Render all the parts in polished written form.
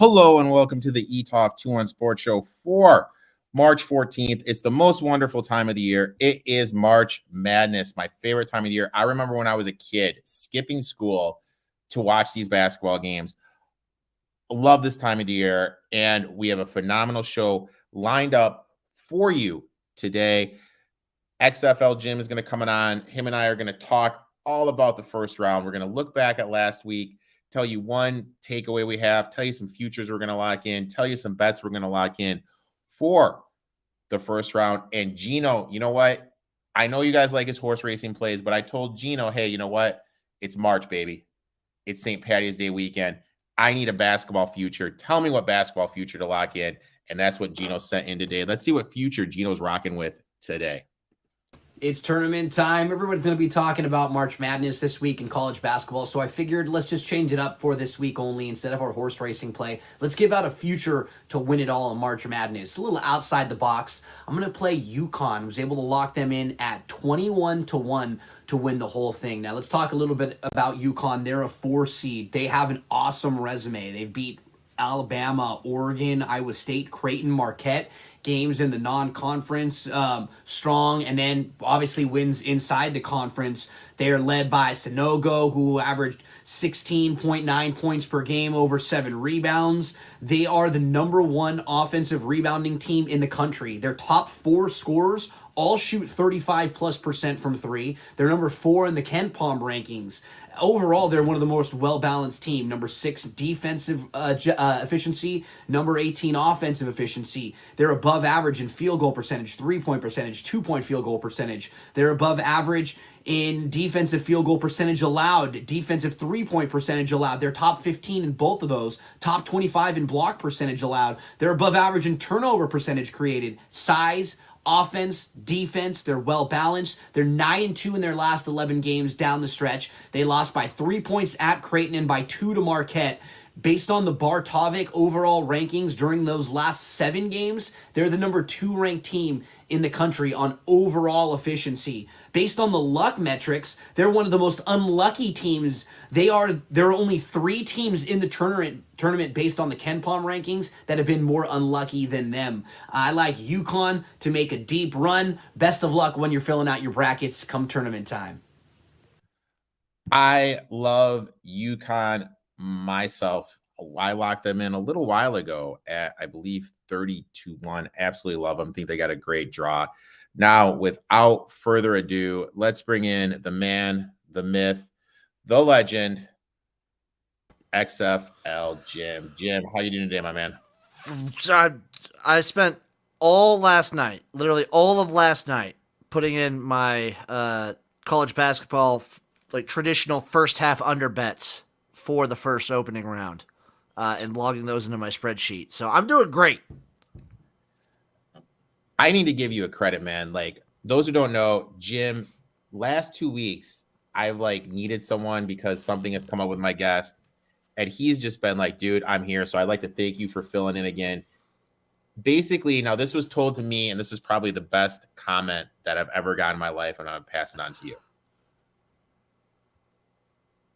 Hello and welcome to the Etoft21sports Show for March 14th. It's the most wonderful time of the year. It is March Madness, my favorite time of the year. I remember when I was a kid skipping school to watch these basketball games. Love this time of the year, and we have a phenomenal show lined up for you today. XFL Jim is going to come on. Him and I are going to talk all about the first round. We're going to look back at last week, tell you one takeaway we have, tell you some futures we're going to lock in, tell you some bets we're going to lock in for the first round. And Gino, you know what? I know you guys like his horse racing plays, but I told Gino, hey, you know what? It's March, baby. It's St. Patty's Day weekend. I need a basketball future. Tell me what basketball future to lock in. And that's what Gino sent in today. Let's see what future Gino's rocking with today. It's tournament time. Everyone's going to be talking about March Madness this week in college basketball, so I figured let's just change it up for this week only. Instead of our horse racing play, let's give out a future to win it all in March Madness. A little outside the box. I'm going to play UConn. I was able to lock them in at 21-1 to win the whole thing. Now let's talk a little bit about UConn. They're a 4 seed. They have an awesome resume. They've beat Alabama, Oregon, Iowa State, Creighton, Marquette. Games in the non-conference strong, and then obviously wins inside the conference. They are led by Sanogo, who averaged 16.9 points per game, over 7 rebounds. They are the #1 offensive rebounding team in the country. Their top 4 scorers all shoot 35+% from 3. They're number 4 in the KenPom rankings. Overall, they're one of the most well-balanced team. Number 6 defensive efficiency, number 18 offensive efficiency. They're above average in field goal percentage, 3-point percentage, 2-point field goal percentage. They're above average in defensive field goal percentage allowed, defensive 3-point percentage allowed. They're top 15 in both of those, top 25 in block percentage allowed. They're above average in turnover percentage created, size, offense, defense. They're well balanced. They're 9-2 in their last 11 games down the stretch. They lost by 3 points at Creighton and by 2 to Marquette. Based on the Bartovic overall rankings during those last 7 games, they're the number 2 ranked team in the country on overall efficiency. Based on the luck metrics, they're one of the most unlucky teams. There are only 3 teams in the tournament based on the KenPom rankings that have been more unlucky than them. I like UConn to make a deep run. Best of luck when you're filling out your brackets come tournament time. I love UConn myself. I locked them in a little while ago at, I believe, 30-1. Absolutely love them. Think they got a great draw. Now, without further ado, let's bring in the man, the myth, the legend, XFL Jim. Jim, how you doing today, my man? I spent all last night, literally all of last night, putting in my college basketball, like traditional first half under bets for the first opening round, and logging those into my spreadsheet. So I'm doing great. I need to give you a credit, man. Like, those who don't know, Jim, last 2 weeks, I've needed someone because something has come up with my guest, and he's just been like, dude, I'm here. So I'd like to thank you for filling in again. Basically, now this was told to me, and this is probably the best comment that I've ever gotten in my life, and I'm passing it on to you.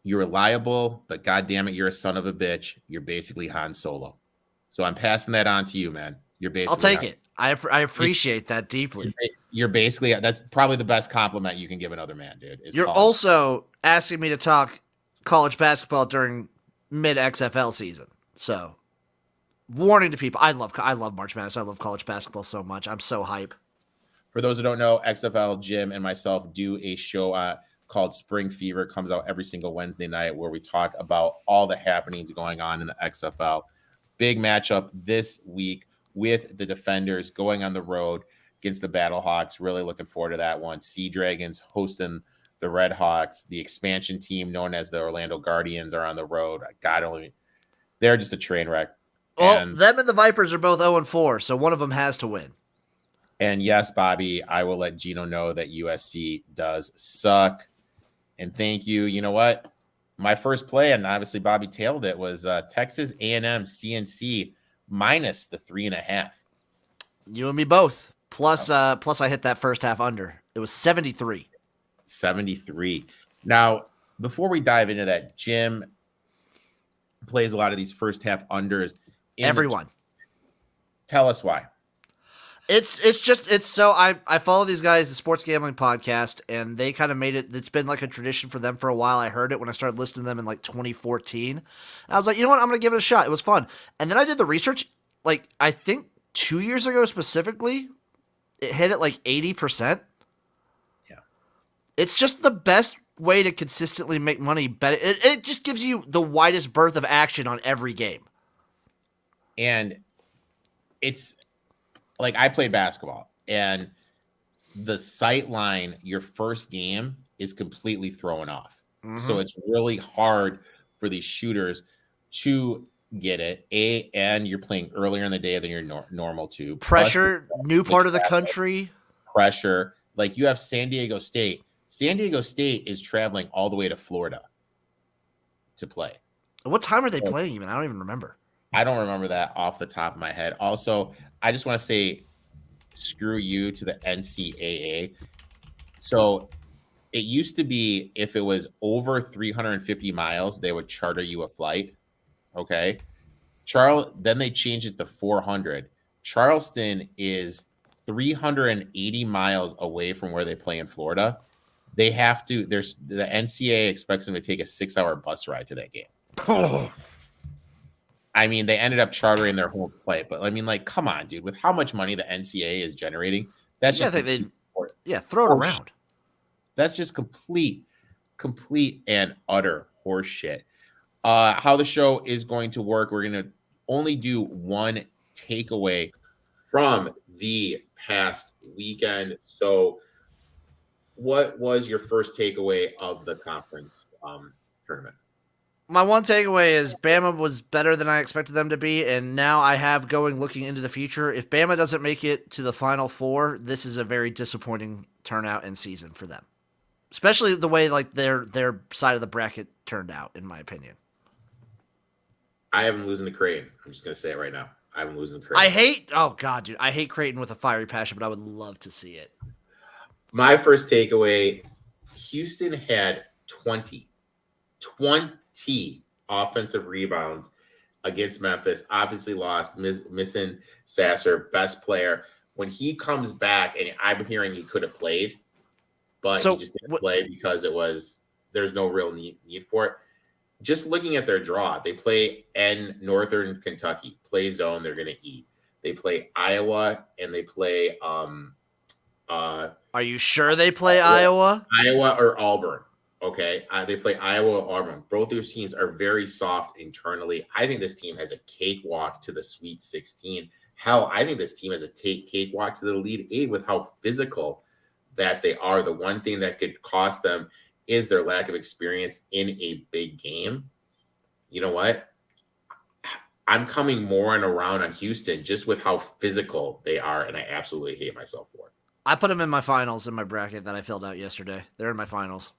You're reliable, but goddamn it, you're a son of a bitch. You're basically Han Solo. So I'm passing that on to you, man. You're basically. I'll take it. I appreciate that deeply. You're basically, that's probably the best compliment you can give another man, dude. You're also asking me to talk college basketball during mid XFL season. So, warning to people. I love March Madness. I love college basketball so much. I'm so hype. For those who don't know, XFL Jim and myself do a show called Spring Fever. It comes out every single Wednesday night where we talk about all the happenings going on in the XFL. Big matchup this week with the Defenders going on the road against the Battlehawks. Really looking forward to that one. Sea Dragons hosting the Red Hawks. The expansion team known as the Orlando Guardians are on the road. They're just a train wreck. Well, them and the Vipers are both 0-4, so one of them has to win. And yes, Bobby, I will let Gino know that USC does suck. And thank you. You know what? My first play, and obviously Bobby tailed it, was Texas A&M CNC minus the 3.5. You and me both. Plus I hit that first half under. It was 73. 73. Now, before we dive into that, Jim plays a lot of these first half unders. Everyone. Tell us why. It's so I follow these guys, the Sports Gambling Podcast, and they kind of made it's been like a tradition for them for a while. I heard it when I started listening to them in like 2014. I was like, you know what, I'm gonna give it a shot. It was fun. And then I did the research, like I think 2 years ago specifically, it hit at like 80%. Yeah. It's just the best way to consistently make money. It just gives you the widest berth of action on every game. And it's like I played basketball, and the sight line, your first game, is completely thrown off. Mm-hmm. So it's really hard for these shooters to get it. And you're playing earlier in the day than you're normal to. Pressure, new part of the country. Pressure. Like you have San Diego State. San Diego State is traveling all the way to Florida to play. What time are they playing even? I don't even remember. I don't remember that off the top of my head. Also, I just want to say screw you to the NCAA. So it used to be if it was over 350 miles, they would charter you a flight. Okay. Then they changed it to 400. Charleston is 380 miles away from where they play in Florida. They have to, the NCAA expects them to take a 6-hour bus ride to that game. Oh. I mean, they ended up chartering their whole flight, but I mean, like, come on, dude. With how much money the NCAA is generating, that's just throw it around. That's just complete and utter horseshit. How the show is going to work, we're going to only do one takeaway from the past weekend. So, what was your first takeaway of the conference tournament? My one takeaway is Bama was better than I expected them to be, and now I have looking into the future. If Bama doesn't make it to the Final Four, this is a very disappointing turnout and season for them, especially the way like their side of the bracket turned out, in my opinion. I have them losing to Creighton. I'm just gonna say it right now. I have them losing to Creighton. I hate Creighton with a fiery passion, but I would love to see it. My first takeaway: Houston had 20 offensive rebounds against Memphis. Obviously lost, missing Sasser, best player. When he comes back, and I'm hearing he could have played, but he just didn't play because there's no real need for it. Just looking at their draw, they play Northern Kentucky, play zone, they're going to eat. They play Iowa, and they play are you sure they play Iowa? Iowa or Auburn. Okay, they play Iowa or Auburn. Both those teams are very soft internally. I think this team has a cakewalk to the Sweet 16. Hell, I think this team has a cakewalk to the Elite 8 with how physical that they are. The one thing that could cost them is their lack of experience in a big game. You know what? I'm coming more and around on Houston just with how physical they are, and I absolutely hate myself for it. I put them in my finals in my bracket that I filled out yesterday. They're in my finals.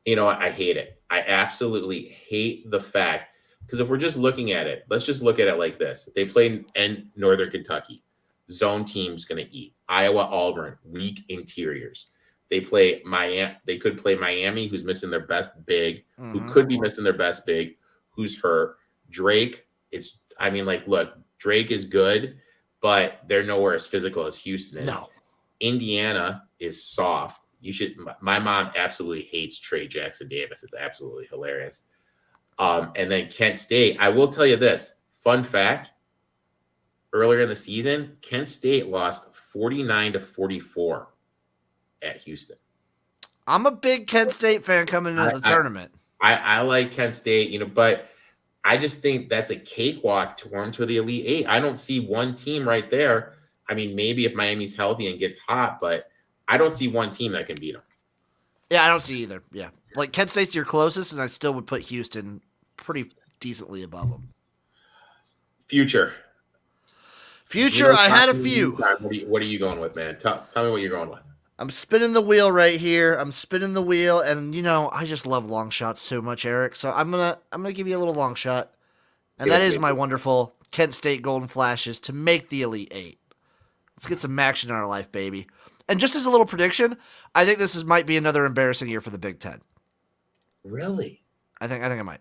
You know what? I hate it. I absolutely hate the fact, because if we're just looking at it, let's just look at it like this. They play in Northern Kentucky. Zone team's going to eat. Iowa, Auburn, weak interiors. They play Miami. They could play Miami, who's missing their best big, who could be missing their best big, who's hurt. Drake, look, Drake is good, but they're nowhere as physical as Houston is. No. Indiana is soft. My mom absolutely hates Trey Jackson Davis. It's absolutely hilarious. And then Kent State, I will tell you this, fun fact, earlier in the season, Kent State lost 49-44 at Houston. I'm a big Kent State fan coming into the tournament. I like Kent State, but I just think that's a cakewalk to run to the Elite 8. I don't see one team right there. I mean, maybe if Miami's healthy and gets hot, but I don't see one team that can beat them. Yeah, I don't see either. Yeah. Like, Kent State's your closest, and I still would put Houston pretty decently above them. Future, I had a few. What are you going with, man? Tell me what you're going with. I'm spinning the wheel right here. And I just love long shots so much, Eric. So I'm gonna give you a little long shot. And that is my wonderful Kent State Golden Flashes to make the Elite 8. Let's get some action in our life, baby. And just as a little prediction, I think this might be another embarrassing year for the Big Ten. Really? I think it might.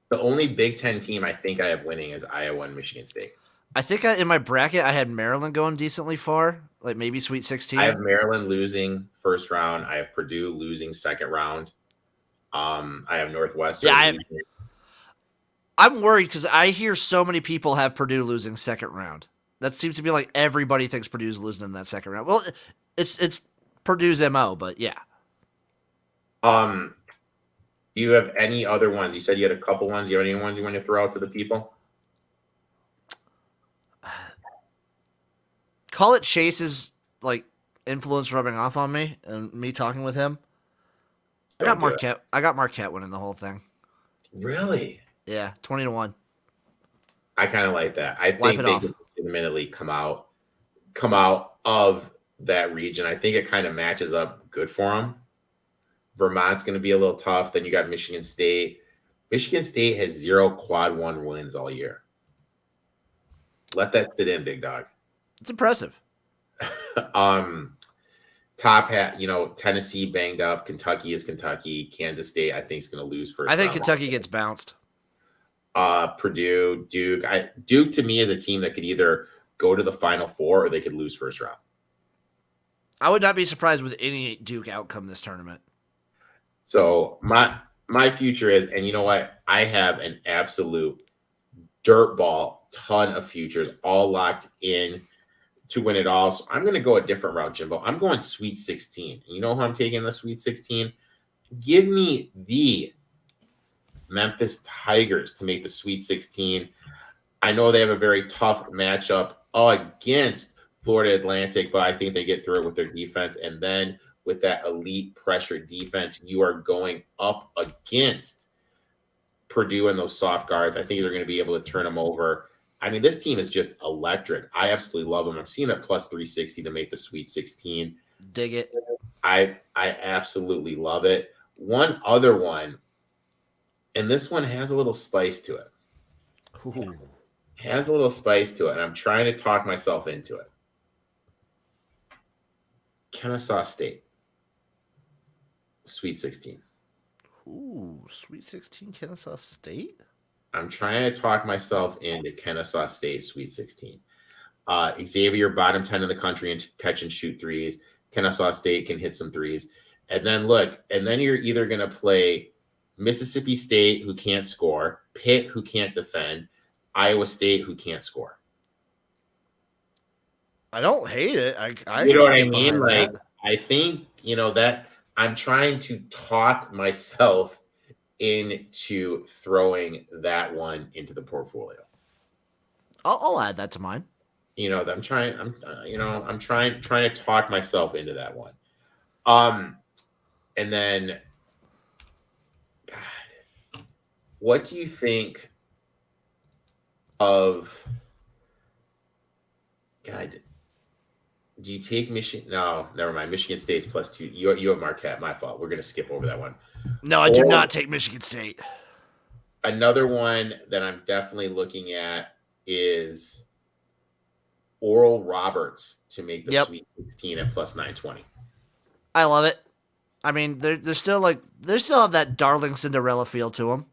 The only Big Ten team I think I have winning is Iowa and Michigan State. I think in my bracket I had Maryland going decently far, like maybe Sweet 16. I have Maryland losing first round. I have Purdue losing second round. I have Northwestern. Yeah, I'm worried because I hear so many people have Purdue losing second round. That seems to be like everybody thinks Purdue's losing in that second round. Well, it's Purdue's MO, but yeah. Do you have any other ones? You said you had a couple ones. Do you have any ones you want to throw out to the people? Call it Chase's like influence rubbing off on me and me talking with him. I got Marquette winning the whole thing. Really? Yeah, 20-1. I kind of like that. I think they can legitimately come out of that region. I think it kind of matches up good for them. Vermont's going to be a little tough. Then you got Michigan State. Michigan State has 0 quad 1 wins all year. Let that sit in, big dog. It's impressive. Top hat, Tennessee banged up. Kentucky is Kentucky. Kansas State, I think, is going to lose first. I think Kentucky gets bounced. Purdue, Duke. Duke to me is a team that could either go to the Final Four or they could lose first round. I would not be surprised with any Duke outcome this tournament. So my future is, and you know what? I have an absolute dirtball ton of futures all locked in to win it all. So I'm going to go a different route, Jimbo. I'm going Sweet 16. You know who I'm taking the Sweet 16? Give me the Memphis Tigers to make the Sweet 16. I know they have a very tough matchup against Florida Atlantic, but I think they get through it with their defense. And then with that elite pressure defense, you are going up against Purdue and those soft guards. I think they're going to be able to turn them over. I mean, this team is just electric. I absolutely love them. I'm seeing it plus 360 to make the Sweet 16. Dig it. I absolutely love it. One other one, and this one has a little spice to it. Ooh. Has a little spice to it, and I'm trying to talk myself into it. Kennesaw State. Sweet 16. Ooh, Sweet 16 Kennesaw State? I'm trying to talk myself into Kennesaw State Sweet 16. Xavier, bottom 10 in the country and catch and shoot threes. Kennesaw State can hit some threes. And then you're either going to play Mississippi State, who can't score, Pitt, who can't defend, Iowa State, who can't score. I don't hate it. I you know what I mean? Like, I think, that I'm trying to talk myself into throwing that one into the portfolio. I'll add that to mine. I'm trying to talk myself into that one. And then, God, what do you think of, God, do you take Michigan? No, never mind. Michigan State's +2. You have Marquette. My fault. We're going to skip over that one. No, I do not take Michigan State. Another one that I'm definitely looking at is Oral Roberts to make the Sweet 16 at +920. I love it. I mean, they're still have that darling Cinderella feel to them.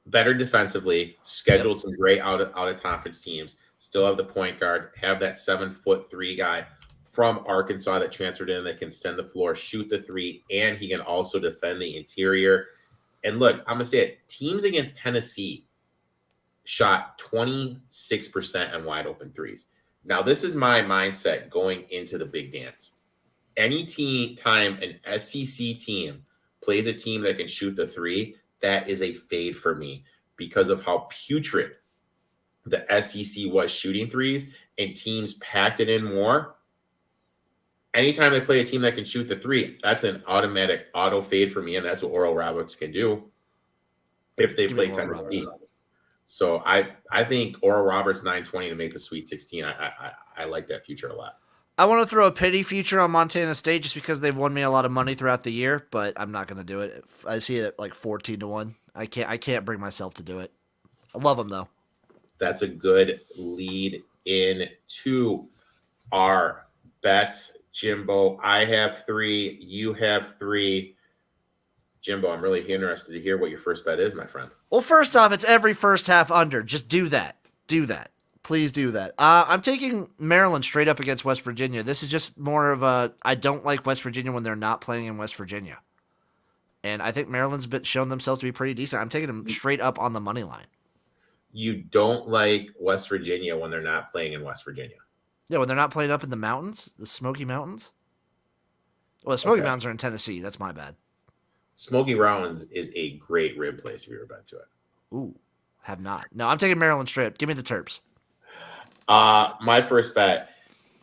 Better defensively, scheduled some great out of conference teams. Still have the point guard, have that 7'3" guy from Arkansas that transferred in that can send the floor, shoot the three, and he can also defend the interior. And look, I'm going to say it. Teams against Tennessee shot 26% on wide open threes. Now, this is my mindset going into the big dance. Any time an SEC team plays a team that can shoot the three, that is a fade for me because of how putrid the SEC was shooting threes and teams packed it in more. Anytime they play a team that can shoot the three, that's an automatic auto fade for me, and that's what Oral Roberts can do if they play Tennessee. So I think Oral Roberts 920 to make the Sweet 16. I like that future a lot. I want to throw a pity future on Montana State just because they've won me a lot of money throughout the year, but I'm not going to do it. I see it at like 14-1. I can't bring myself to do it. I love them though. That's a good lead in to our bets, Jimbo. I have 3. You have 3. Jimbo, I'm really interested to hear what your first bet is, my friend. Well, first off, it's every first half under. Just do that. Do that. Please do that. I'm taking Maryland straight up against West Virginia. This is just more of a I don't like West Virginia when they're not playing in West Virginia. And I think Maryland's shown themselves to be pretty decent. I'm taking them straight up on the money line. You don't like West Virginia when they're not playing in West Virginia? Yeah, when they're not playing up in the mountains, the Smoky Mountains. Well, the Smoky Mountains are in Tennessee. That's my bad. Smoky Mountains is a great rib place if you ever been to it. Ooh, have not. No, I'm taking Maryland straight up. Give me the Terps. My first bet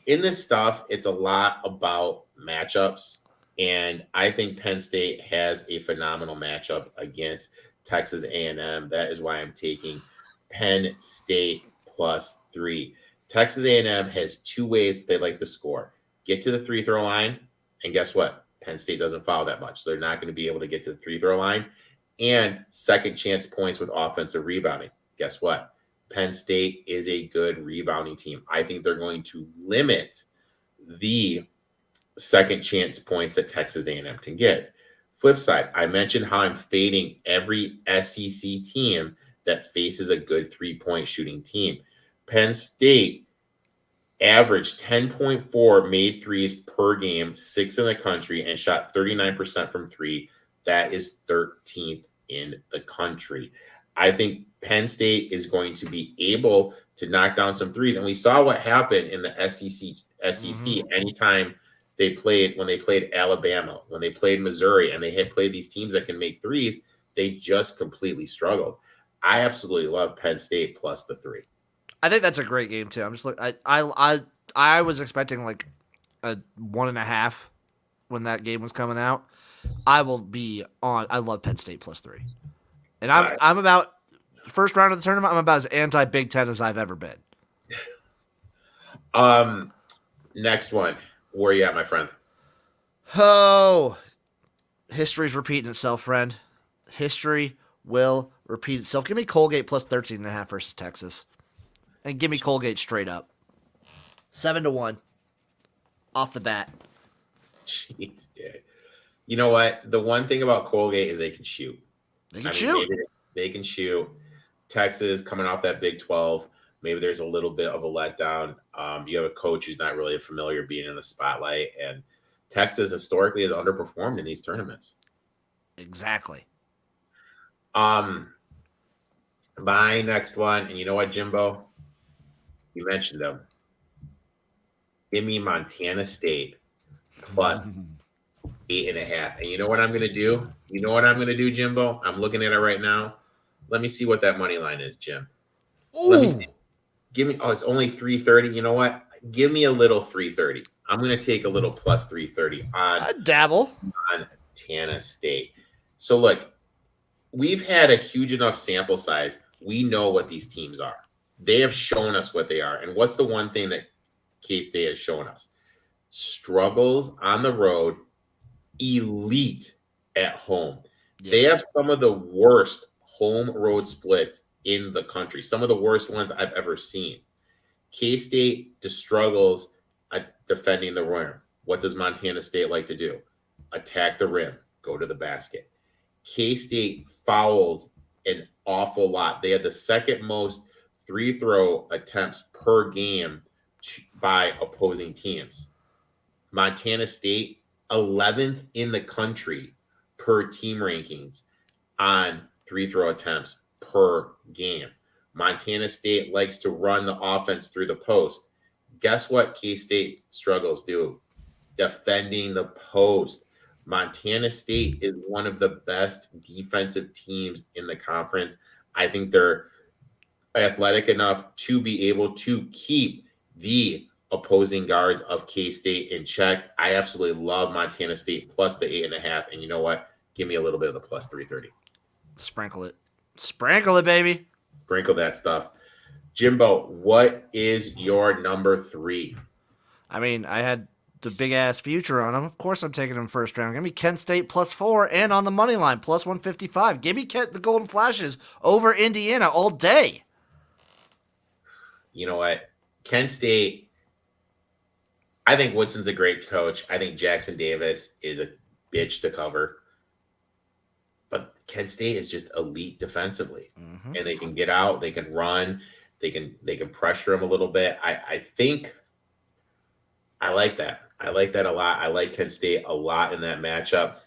in this stuff, it's a lot about matchups, and I think Penn State has a phenomenal matchup against Texas A&M. That is why I'm taking Penn State +3. Texas A&M has two ways they like to score: get to the free throw line, and guess what? Penn State doesn't foul that much, so they're not going to be able to get to the free throw line. And second chance points with offensive rebounding. Guess what? Penn State is a good rebounding team. I think they're going to limit the second chance points that Texas A&M can get. Flip side, I mentioned how I'm fading every SEC team that faces a good three-point shooting team. Penn State averaged 10.4 made threes per game, 6th in the country, and shot 39% from three. That is 13th in the country. I think Penn State is going to be able to knock down some threes. And we saw what happened in the SEC anytime they played, when they played Alabama, when they played Missouri, and they had played these teams that can make threes, they just completely struggled. I absolutely love Penn State +3. I think that's a great game too. I'm just like I was expecting like a 1.5 when that game was coming out. I will be on. I love Penn State +3, and I'm about first round of the tournament. I'm about as anti Big Ten as I've ever been. Next one. Where you at, my friend? Oh, history's repeating itself, friend. History will repeat itself. Give me Colgate +13.5 versus Texas, and give me Colgate straight up. 7-1 off the bat. Jeez, dude. You know what? The one thing about Colgate is they can shoot. They can shoot. They can shoot. Texas coming off that Big 12. Maybe there's a little bit of a letdown. You have a coach who's not really familiar being in the spotlight, and Texas historically has underperformed in these tournaments. Exactly. My next one, and you know what, Jimbo? You mentioned them. Give me Montana State +8.5. And you know what I'm going to do? You know what I'm going to do, Jimbo? I'm looking at it right now. Let me see what that money line is, Jim. Ooh. Let me see. Give me. Oh, it's only 330. You know what? Give me a little 330. I'm going to take a little +330 on. I'd dabble. Montana State. So look, we've had a huge enough sample size. We know what these teams are. They have shown us what they are. And what's the one thing that K-State has shown us? Struggles on the road, elite at home. Yes. They have some of the worst home road splits in the country, some of the worst ones I've ever seen. K-State struggles at defending the rim. What does Montana State like to do? Attack the rim, go to the basket. K-State fouls an awful lot. They had the second most free throw attempts per game by opposing teams. Montana State, 11th in the country per team rankings on free throw attempts per game. Montana State likes to run the offense through the post. Guess what K-State struggles do? Defending the post. Montana State is one of the best defensive teams in the conference. I think they're athletic enough to be able to keep the opposing guards of K-State in check. I absolutely love Montana State +8.5. And you know what? Give me a little bit of the +330. Sprinkle it. Sprinkle it, baby. Sprinkle that stuff. Jimbo, what is your number 3? I mean, I had the big-ass future on them. Of course I'm taking them first round. Give me Kent State +4 and on the money line +155. Give me the Golden Flashes over Indiana all day. You know what? Kent State, I think Woodson's a great coach. I think Jackson Davis is a bitch to cover. but Kent State is just elite defensively, Mm-hmm. and they can get out, they can run, they can pressure them a little bit. I think I like that. I like that a lot. I like Kent State a lot in that matchup.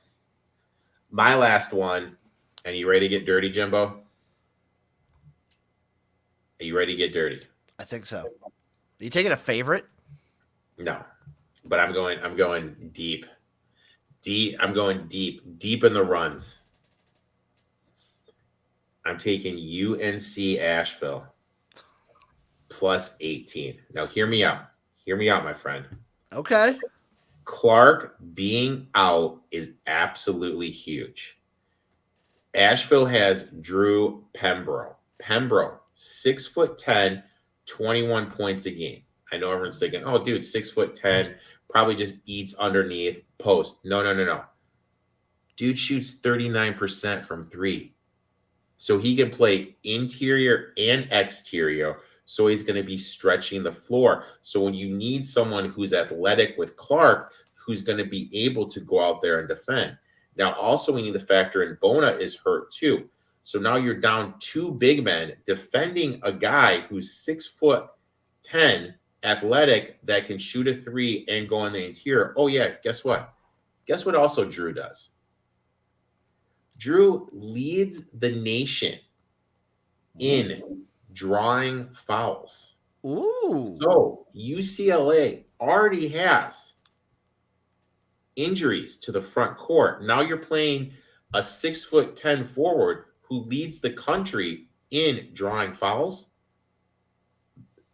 My last one, and you ready to get dirty, Jimbo? Are you ready to get dirty? I think so. Are you taking a favorite? No, but I'm going deep. I'm going deep in the runs. I'm taking UNC Asheville plus 18. Now, hear me out. Hear me out, my friend. Okay. Clark being out is absolutely huge. Asheville has Drew Pembroke. Pembroke, 6'10", 21 points a game. I know everyone's thinking, oh, dude, 6'10", probably just eats underneath post. No. Dude shoots 39% from three. So he can play interior and exterior. So he's going to be stretching the floor. So when you need someone who's athletic with Clark, who's going to be able to go out there and defend. Now, also we need to factor in Bona is hurt too. So now you're down two big men defending a guy who's 6'10", athletic, that can shoot a three and go in the interior. Oh yeah, guess what? Guess what also Drew does? Drew leads the nation in drawing fouls. Ooh. So UCLA already has injuries to the front court. Now you're playing a 6'10" forward who leads the country in drawing fouls.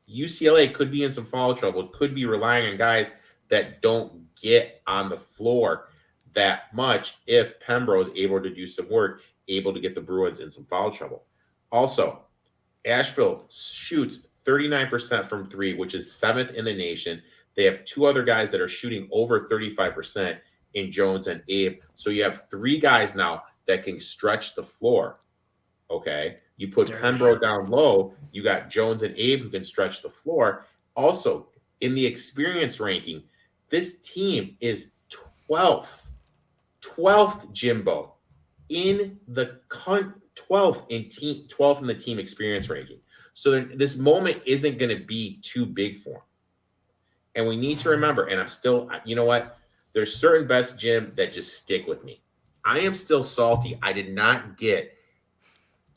UCLA could be in some foul trouble, could be relying on guys that don't get on the floor that much if Pembroke is able to do some work, able to get the Bruins in some foul trouble. Also, Asheville shoots 39% from three, which is 7th in the nation. They have two other guys that are shooting over 35% in Jones and Abe. So you have three guys now that can stretch the floor. Okay. You put Pembroke down low. You got Jones and Abe who can stretch the floor. Also, in the experience ranking, this team is 12th. 12th, Jimbo, in the 12th in the team experience ranking. So this moment isn't going to be too big for him. And we need to remember, and I'm still, you know what? There's certain bets, Jim, that just stick with me. I am still salty. I did not get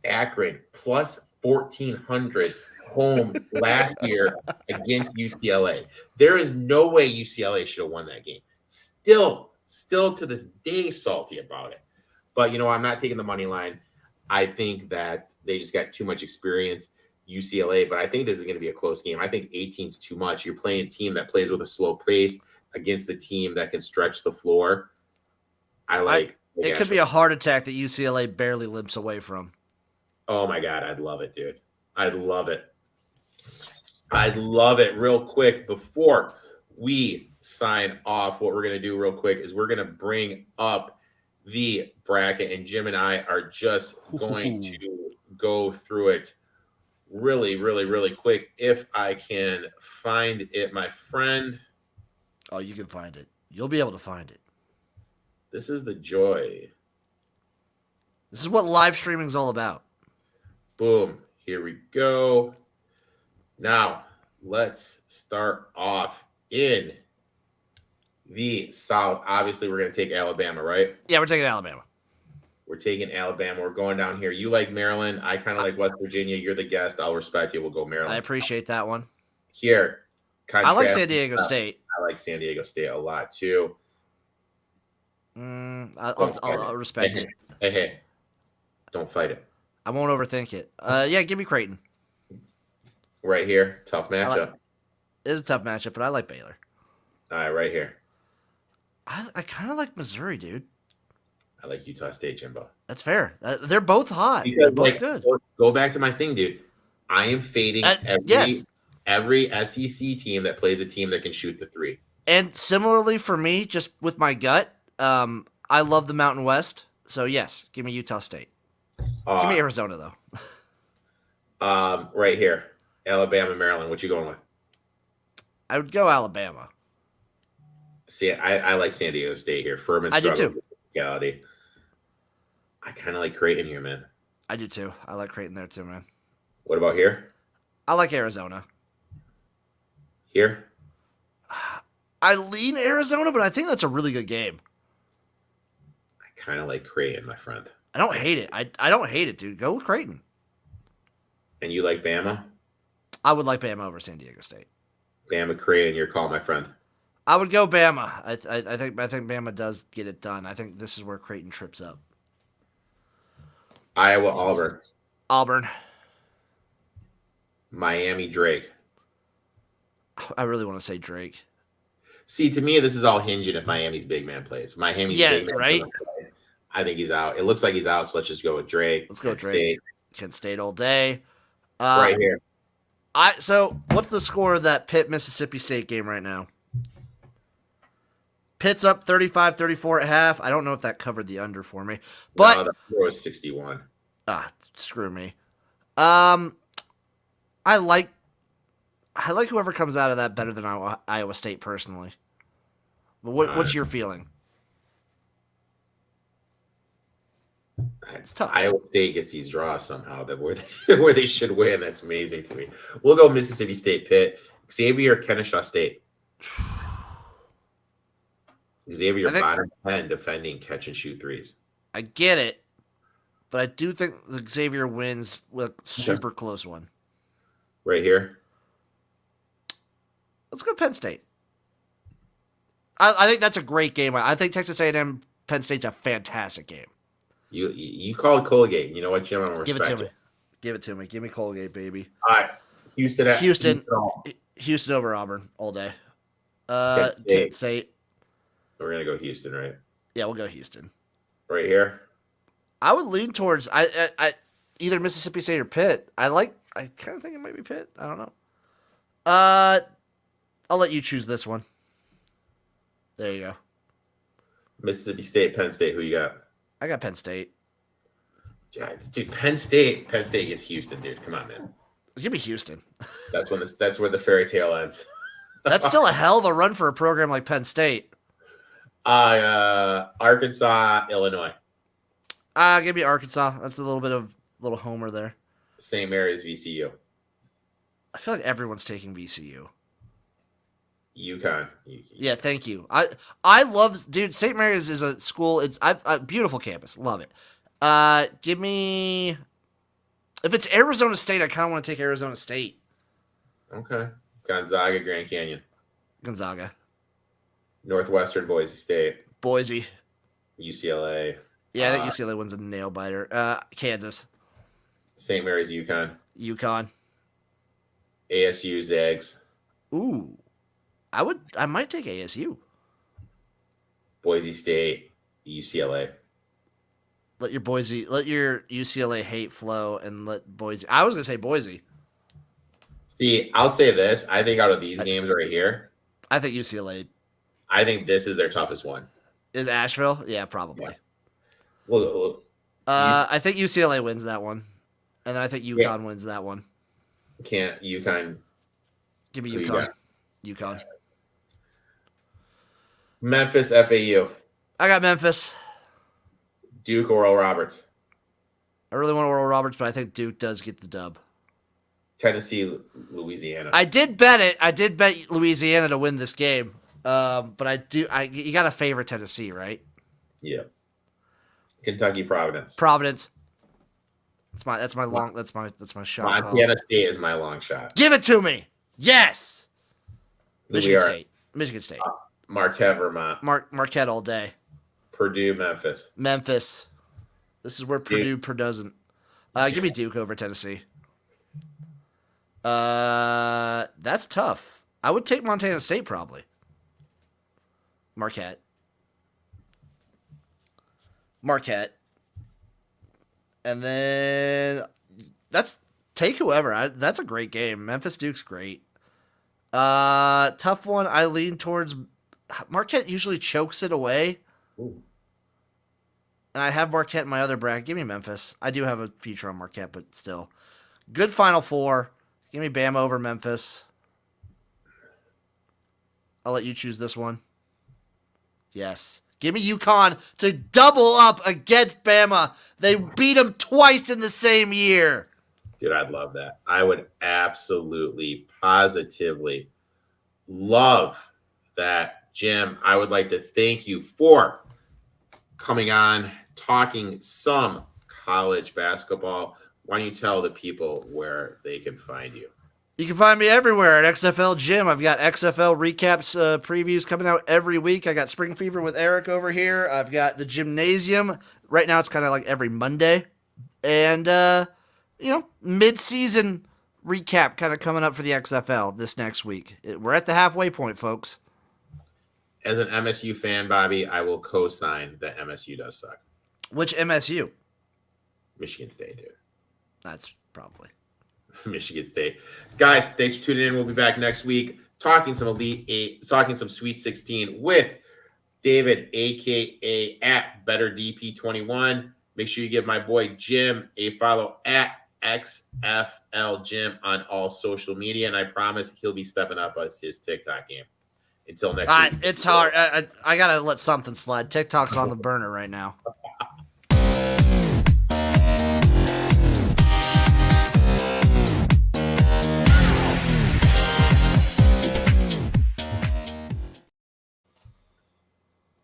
Akron plus 1,400 home last year against UCLA. There is no way UCLA should have won that game. Still to this day salty about it. But, you know, I'm not taking the money line. I think that they just got too much experience, UCLA, but I think this is going to be a close game. I think 18 is too much. You're playing a team that plays with a slow pace against the team that can stretch the floor. It could be a heart attack that UCLA barely limps away from. Oh, my God. I'd love it, dude. I'd love it. I'd love it. Real quick, before we sign off, what we're going to do real quick is we're going to bring up the bracket, and Jim and I are just going to go through it really quick. If I can find it, my friend. Oh, you can find it. You'll be able to find it. This is the joy. This is what live streaming is all about. Boom. Here we go. Now, let's start off in the South. Obviously, we're going to take Alabama, right? Yeah, we're taking Alabama. We're taking Alabama. We're going down here. You like Maryland. I kind of like West Virginia. You're the guest. I'll respect you. We'll go Maryland. I appreciate that one. Here. I like San Diego State. I like San Diego State a lot, too. I'll respect it. Hey. Don't fight it. I won't overthink it. Yeah, give me Creighton. Right here. Tough matchup. It is a tough matchup, but I like Baylor. All right, right here. I kind of like Missouri, dude. I like Utah State, Jimbo. That's fair. They're both hot. Because, they're both good. Go back to my thing, dude. I am fading every SEC team that plays a team that can shoot the three. And similarly for me, just with my gut, I love the Mountain West. So, yes, give me Utah State. Give me Arizona, though. Right here. Alabama, Maryland. What you going with? I would go Alabama. See, I like San Diego State here. Furman. I do too. Reality. I kind of like Creighton here, man. I do too. I like Creighton there too, man. What about here? I like Arizona. Here? I lean Arizona, but I think that's a really good game. I kind of like Creighton, my friend. I don't hate it. I don't hate it, dude. Go with Creighton. And you like Bama? I would like Bama over San Diego State. Bama, Creighton, your call, my friend. I would go Bama. I think Bama does get it done. I think this is where Creighton trips up. Iowa, Auburn. Auburn. Miami, Drake. I really want to say Drake. See, to me, this is all hinging if Miami's big man plays. Miami's big man right. Play. I think he's out. It looks like he's out, so let's just go with Drake. Let's go with Drake. Kent State all day. Right here. So what's the score of that Pitt Mississippi State game right now? Pitt's up 35-34 at half. I don't know if that covered the under for me, but no, the score was 61. Screw me. I like whoever comes out of that better than Iowa State personally. But what's your feeling? It's tough. Iowa State gets these draws somehow that where they should win. That's amazing to me. We'll go Mississippi State, Pitt, Xavier, Kennesaw State. Xavier bottom 10 defending catch and shoot threes. I get it, but I do think the Xavier wins with a super close one. Right here. Let's go Penn State. I think that's a great game. I think Texas A&M Penn State's a fantastic game. You called Colgate. You know what, Jim? I'm gonna respect it. Give it to me. Give me Colgate, baby. All right. Houston over Auburn all day. Kent State. We're gonna go Houston, right? Yeah, we'll go Houston. Right here. I would lean towards I either Mississippi State or Pitt. I kind of think it might be Pitt. I don't know. I'll let you choose this one. There you go. Mississippi State, Penn State. Who you got? I got Penn State. Yeah, dude, Penn State gets Houston, dude. Come on, man. Give me Houston. That's where the fairy tale ends. That's still a hell of a run for a program like Penn State. Arkansas, Illinois. Give me Arkansas. That's a little homer there. Same area as VCU. I feel like everyone's taking VCU. UConn. Yeah, thank you. I love, dude. St. Mary's is a school. It's a beautiful campus. Love it. Give me. If it's Arizona State, I kind of want to take Arizona State. Okay. Gonzaga, Grand Canyon. Gonzaga. Northwestern, Boise State. Boise. UCLA. Yeah, I think UCLA wins a nail biter. Kansas. St. Mary's, UConn. ASU, Zags. Ooh. I might take ASU. Boise State, UCLA. Let your UCLA hate flow and let Boise. I was gonna say Boise. See, I'll say this. I think out of these games right here, I think UCLA. I think this is their toughest one. Is Asheville? Yeah, probably. Yeah. Well, I think UCLA wins that one, and then I think UConn wins that one. Can't UConn? Give me UConn. UConn. Memphis, FAU. I got Memphis. Duke, Oral Roberts. I really want Oral Roberts, but I think Duke does get the dub. Tennessee, Louisiana. I did bet it. I did bet Louisiana to win this game. But you got to favor Tennessee, right? Yeah. Kentucky, Providence. That's my shot. Montana State is my long shot. Give it to me. Yes. Michigan State. Marquette, Vermont. Marquette all day. Purdue, Memphis. This is where Purdue doesn't. Give me Duke over Tennessee. That's tough. I would take Montana State probably. Marquette. And then take whoever. That's a great game. Memphis Duke's great. Tough one. I lean towards Marquette. Usually chokes it away. Ooh. And I have Marquette in my other bracket. Give me Memphis. I do have a future on Marquette, but still. Good Final Four. Give me Bama over Memphis. I'll let you choose this one. Yes. Give me UConn to double up against Bama. They beat them twice in the same year. Dude, I'd love that. I would absolutely, positively love that. Jim, I would like to thank you for coming on, talking some college basketball. Why don't you tell the people where they can find you? You can find me everywhere at XFL Jim. I've got XFL recaps, previews coming out every week. I got Spring Fever with Eric over here. I've got the Gymnasium. Right now it's kind of like every Monday. And, mid-season recap kind of coming up for the XFL this next week. We're at the halfway point, folks. As an MSU fan, Bobby, I will co-sign that MSU does suck. Which MSU? Michigan State, dude. That's probably. Michigan State. Guys, thanks for tuning in. We'll be back next week talking some Elite 8, talking some Sweet 16 with David, a.k.a. at BetterDP21. Make sure you give my boy Jim a follow at XFL Jim on all social media, and I promise he'll be stepping up his TikTok game. Until next week. It's hard. I got to let something slide. TikTok's on the burner right now.